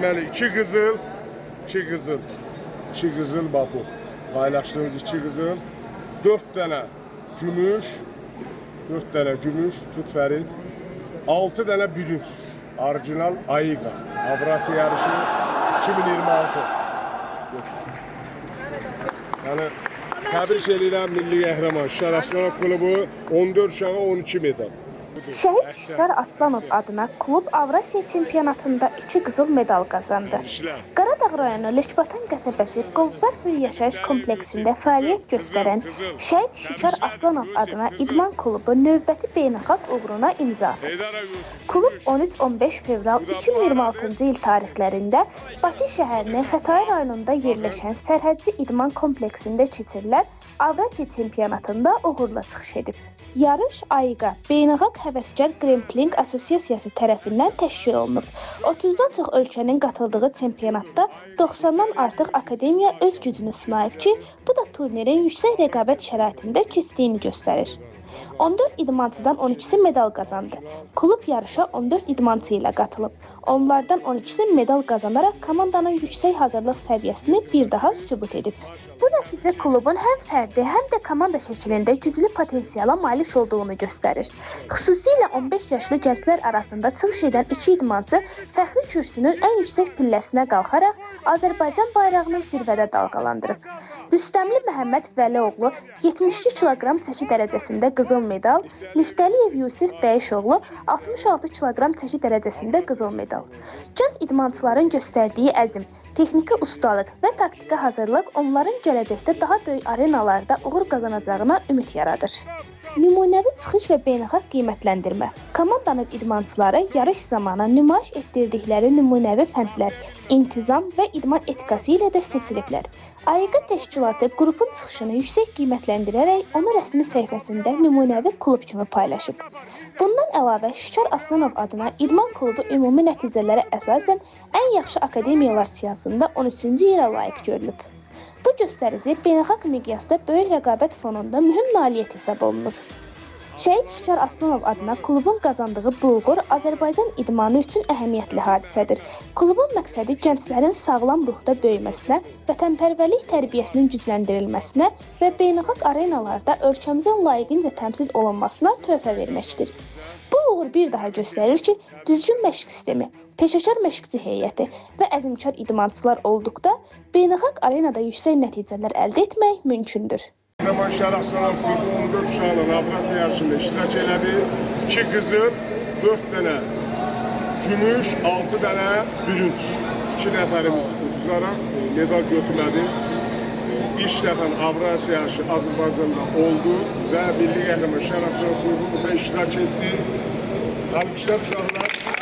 deməli 2 qızıl, 2 qızıl, 2 qızıl bax bu. Paylaşdığımız 2 qızıl, 4 dənə gümüş, 4 dənə gümüş, tut Fərid, 6 dənə bürünc, orijinal Aiqa, Avrasiya yarışı 2026. Yəni, təbrik edirəm Milli Qəhrəman Şuşa Aslanov klubu 14 uşağa 12 medal. Şəhid Şuşar Aslanov adına klub Avrasiya çempionatında 2 qızıl medal qazandı. Qaradağ rayonu Lökbatan qəsəbəsi Qolpar bir yaşayış kompleksində fəaliyyət göstərən Şəhid Şuşar Aslanov adına idman klubu növbəti beynəlxalq uğruna imza atdı. Klub 13-15 fevral 2026-cı il tarixlərində Bakı şəhərinin Xətai rayonunda yerləşən sərhəddi idman kompleksində keçirilən Avrasiya çempionatında uğurla çıxış edib. Yarış Aiqa Beynəlxalq Həvəskar Grappling Assosiasiyası tərəfindən təşkil olunub. 30-dan çox ölkənin qatıldığı çempionatda 90-dan artıq akademiya öz gücünü sınayıb ki, bu da turnirin yüksək rəqabət şəraitində keçdiyini göstərir. 14 idmançıdan 12-si medal qazandı. Klub yarışa 14 idmançı ilə qatılıb. Onlardan 12-si medal qazanaraq komandanın yüksək hazırlıq səviyyəsini bir daha sübut edib. Bu nəticə klubun həm fərdi, həm də komanda şəklində güclü potensiala malik olduğunu göstərir. Xüsusilə 15 yaşlı gənclər arasında çıxış edən 2 idmançı fəxri kürsünün ən yüksək pilləsinə qalxaraq Azərbaycan bayrağını zirvədə dalğalandırıb. Rüstəmli Məhəmməd Vəlioğlu 72 kiloqram çəki dərəcəsində qızıl medal, Niftəliyev Yusif Bəyişoğlu 66 kiloqram çəki dərəcəsində qızıl medal. Gənc idmançıların göstərdiyi əzm, texniki ustalıq və taktiki hazırlıq onların gələcəkdə daha böyük arenalarda uğur qazanacağına ümid yaradır. Nümunəvi çıxış və beynəlxalq qiymətləndirmə. Komandanın idmançıları yarış zamanı nümayiş etdirdikləri nümunəvi fəndlər, intizam və idman etikası ilə də seçiliblər. Aiqa təşkilatı qrupun çıxışını yüksək qiymətləndirərək onu rəsmi səhifəsində nümunəvi klub kimi paylaşıb. Bundan əlavə Şuşar Aslanov adına idman klubu ümumi nəticələrə əsasən ən yaxşı akademiyalar siyasında 13-cü yerə layiq görülüb. Bu göstərici beynəlxalq miqyasda böyük rəqabət fonunda mühüm nailiyyət hesab olunur. Şəhid Şuşar Aslanov adına klubun qazandığı bu uğur Azərbaycan idmanı üçün əhəmiyyətli hadisədir. Klubun məqsədi gənclərin sağlam ruhda böyüməsinə, vətənpərvərlik tərbiyəsinin gücləndirilməsinə və beynəlxalq arenalarda ölkəmizin layiqincə təmsil olunmasına töhfə verməkdir. Bu uğur bir daha göstərir ki, düzgün məşq sistemi, peşəkar məşqçi heyəti və əzmkar idmançılar olduqda beynəlxalq arenada yüksək nəticələr əldə etmək mümkündür. Qəhrəman Şuşa Aslanov klubu 14 uşaqla Avrasiya yarışında iştirak elədi. 2 qızıl, 4 dənə gümüş, 6 dənə bürünc. 2 nəfərimiz uduzaraq medal götürmədi. İlk dəfə Avrasiya yarışı Azərbaycanda oldu və Milli Qəhrəman Şuşa Aslanov klubu burada iştirak etdi. Təbriklər uşaqlar.